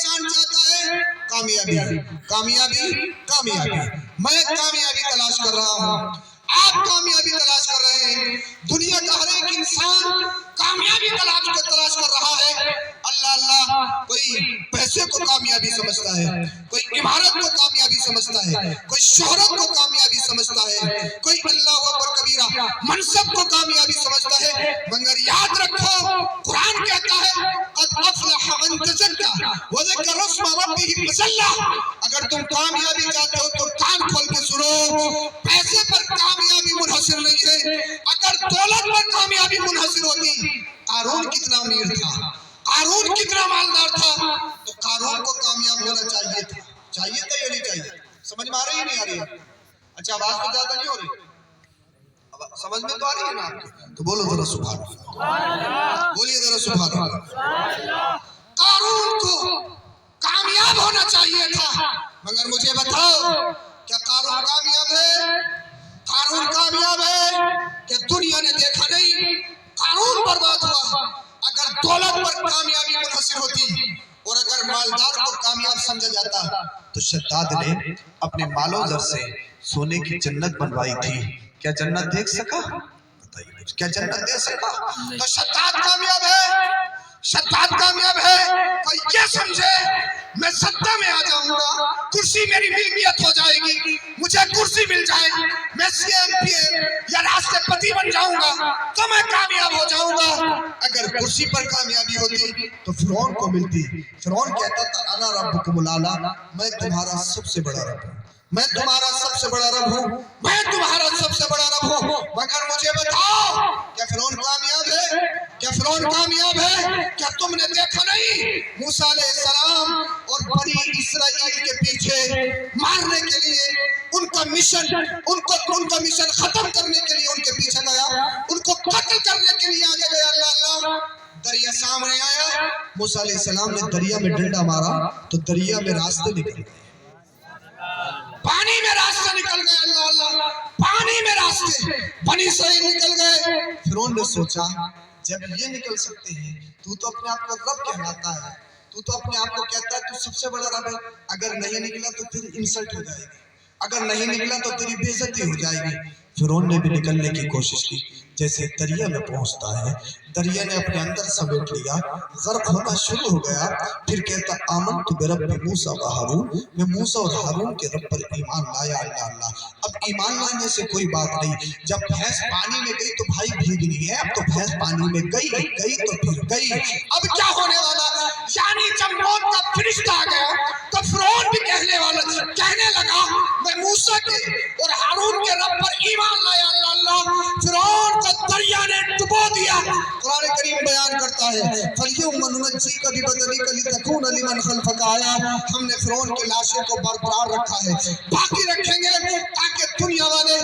इंसान चाहता है कामयाबी, कामयाबी, कामयाबी। मैं कामयाबी तलाश कर रहा हूँ, आप कामयाबी तलाश कर रहे हैं। दुनिया का हर एक इंसान कामयाबी तलाश कर रहा है। अल्लाह अल्लाह, कोई पैसे को कामयाबी समझता है, कोई इमारत को कामयाबी समझता है, कोई शोहरत को कामयाबी समझता है, कोई अल्लाह अकबर कबीरा मनसब को कामयाबी समझता है। मगर याद रखो, कुरान कहता है क़द अफ़लह मन तज़क्का व ज़करा इस्म रब्बिही फसल्ला। अगर तुम कामयाबी चाहते हो तो कान खोल के सुनो, पैसे पर कामयाबी मुनहसर नहीं है। अगर दौलत पर कामयाबी मुनहसर होती, कारून कितना अमीर था, कारून कितना मालदार था, तो कारून को कामयाब होना चाहिए था। चाहिए था या नहीं चाहिए? समझ में आ रही है नहीं आ रही है? अच्छा, आवाज तो ज्यादा नहीं हो रही, समझ में तो आ रही है ना आपको? तो बोलो जरा सुभान अल्लाह, बोलिए जरा सुभान अल्लाह। कारून को कामयाब होना चाहिए था, मगर मुझे बताओ क्या कारून कामयाब है? कारून कामयाब है कि दुनिया ने देखा नहीं, कारून बर्बाद हुआ। अगर दौलत पर कामयाबी मुनहसर होती और अगर मालदार को कामयाब समझा जाता तो शद्दाद ने अपने मालो ज़र से सोने की जन्नत बनवाई थी। क्या जन्नत देख सका? बताइए, क्या जन्नत दे सका? तो शद्दाद कामयाब है, शद्दाद कामयाब है। कोई ये समझे मैं सत्ता में आ जाऊंगा, कुर्सी मेरी मिल्कियत हो जाएगी, मुझे कुर्सी मिल जाएगी, मैं सीएम या राष्ट्रपति बन जाऊंगा तो मैं कामयाब हो जाऊंगा। अगर कुर्सी पर कामयाबी होती तो फिरौन को मिलती। फिरौन कहता था अना रब्बुकुमुल आला, मैं तुम्हारा सबसे बड़ा रब हूँ, मैं तुम्हारा सबसे बड़ा रब हूँ, मैं तुम्हारा सबसे बड़ा रब हूँ। मगर मुझे बताओ, क्या फिरौन कामयाब है? क्या फिरौन कामयाब है? क्या तुमने देखा नहीं मूसा अलैहिस्सलाम और बनी इस्राइल के पीछे मारने के लिए उनका मिशन खत्म करने के लिए उनके पीछे गया, उनको कत्ल करने के लिए आगे गया। अल्लाह अल्लाह, दरिया सामने आया, मूसा अलैहिस्सलाम ने दरिया में डंडा मारा तो दरिया में रास्ते निकल गए, पानी में रास्ते निकल गए। अल्लाह अल्लाह, पानी में रास्ते, बनी इस्राइल निकल गए। फिरौन ने सोचा जब ये निकल सकते हैं, तू तो अपने आप को रब कहलाता है, तू तो अपने आप को कहता है तू सबसे बड़ा रब है, अगर नहीं निकला तो तेरी इंसल्ट हो जाएगी, अगर नहीं निकला तो तेरी बेइज्जती हो जाएगी। फिरौन ने भी निकलने की कोशिश की, जैसे दरिया में पहुंचता है, दरिया ने अपने अंदर समेट लिया, गर्क होना शुरू हो गया। फिर कहता आमनतु बिरब्बि मूसा व हारून, मैं मूसा और हारून के रब पर ईमान लाया। अल्लाह अल्लाह, अब ईमान लाने से कोई बात नहीं, जब भैंस पानी में गई तो भाई भीग नहीं है, अब तो भैंस पानी में गई तो फिर गई। अब क्या होने वाला? यानी जब मौत का फरिश्ता आ गया तो फिरौन भी कहने लगा मैं मूसा के और हारून के रब पर ईमान लाया। अल्लाह अल्लाह, फिरौन को दरिया ने डुबो दिया। कुरान करीम बयान करता है फल्यौम नुनज्जीका बिबदनिका लितकूना लिमन खल्फका आया, हमने फिरौन की लाशों को बरकरार रखा है, बाकी रखेंगे ताकि दुनिया वाले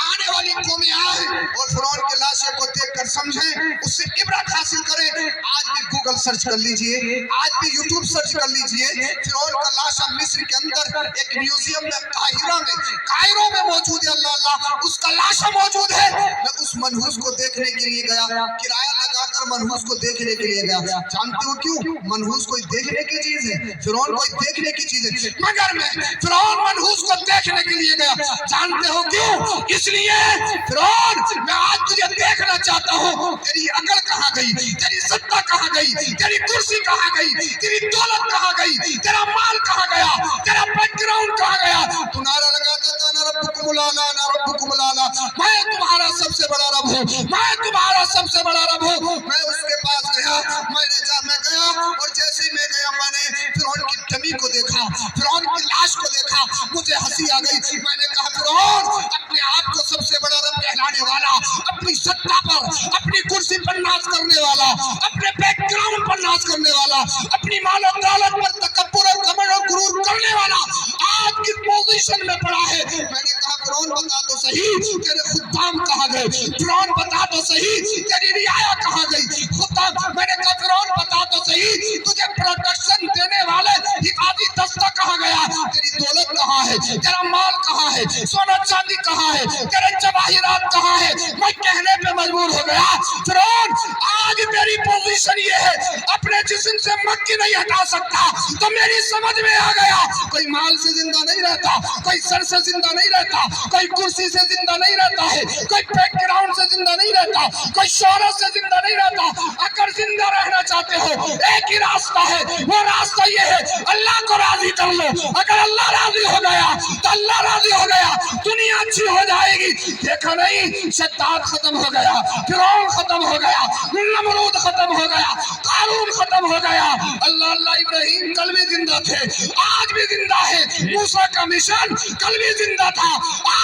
आने वाली कौमें आए और फिरौन की लाशों को देखकर समझें, उससे इबरत हासिल करें। आज भी गूगल सर्च कर लीजिए, आज भी यूट्यूब सर्च कर लीजिए, फिरौन का लाशा मिस्र के अंदर एक म्यूजियम में कायरो में मौजूद है। अल्लाह अल्लाह, उसका लाशा मौजूद है। मैं उस मनहूस को देखने के लिए गया, किराया लगाकर मनहूस को देखने के लिए गया। जानते हो क्यों? मनहूस कोई देखने की चीज है, फिरौन कोई देखने की चीज है, मगर मैं फिरौन मनहूस को देखने के लिए गया। जानते हो क्यों? इसलिए फिरौन, मैं आज तुझे देखना चाहता हूँ, तेरी अकल कहाँ गई, तेरी सत्ता कहाँ गई, तेरी कुर्सी कहाँ गई, तेरी दौलत कहाँ गई, तेरा माल कहाँ गया, तेरा बैकग्राउंड कहाँ गया? तू नारा लगाता था ना रब्बुकुमुल आला, ना रब्बुकुमुल आला, मैं तुम्हारा सबसे बड़ा रब हूँ, मैं तुम्हारा सबसे बड़ा रब हूँ। मैं उसके पास गया, मैं गया और जैसे मैं गया मैंने फिरौन की डमी को देखा, फिरौन की लाश को देखा, मुझे हंसी आ गई। मैंने कहा फिरौन अपने आप को सबसे बड़ा रब कहलाने वाला, अपनी सत्ता पर, अपनी कुर्सी पर नाज करने वाला, अपने बैकग्राउंड पर नाज करने वाला, अपनी मालो दौलत पर तकब्बुर और घमंड और गुरूर करने वाला आज किस पोजीशन में पड़ा है? मैंने कहा फिरौन बता तो सही तेरे खुद्दाम कहाँ गए, फिरौन बता तो सही तेरी रियाया कहाँ गई, खुद्दाम। मैंने कहा फिरौन बता तो सही तुझे प्रोटेक्शन देने वाले हिफाजी दस्ता कहाँ गया, तेरी दौलत कहाँ ہے؟ تیرا مال کہاں ہے؟ سونا چاندی کہاں ہے؟ تیرے جواہرات کہاں ہے؟ میں کہنے پہ مجبور ہو گیا فرعون آج میری پوزیشن یہ ہے اپنے جسم سے مکھی نہیں ہٹا سکتا، تو میری سمجھ میں آ گیا کوئی مال سے زندہ نہیں رہتا، کوئی سر سے زندہ نہیں رہتا، کوئی کرسی سے زندہ نہیں رہتا ہے، کوئی بیک گراؤنڈ سے زندہ نہیں رہتا، کوئی شہرت سے زندہ نہیں رہتا۔ اگر زندہ رہنا چاہتے ہو ایک ہی راستہ ہے، وہ راستہ یہ ہے اللہ کو راضی کر لو۔ اگر اللہ راضی ہو گیا تو اللہ راضی ہو گیا، دنیا اچھی ہو جائے گی۔ دیکھا نہیں شداد ختم ہو گیا، فرعون ختم ہو گیا، نمرود ختم ہو گیا، قارون ختم ہو گیا۔ اللہ اللہ ابراہیم کل بھی زندہ تھے، آج بھی زندہ ہے۔ موسیٰ کا مشن کل بھی زندہ تھا، آج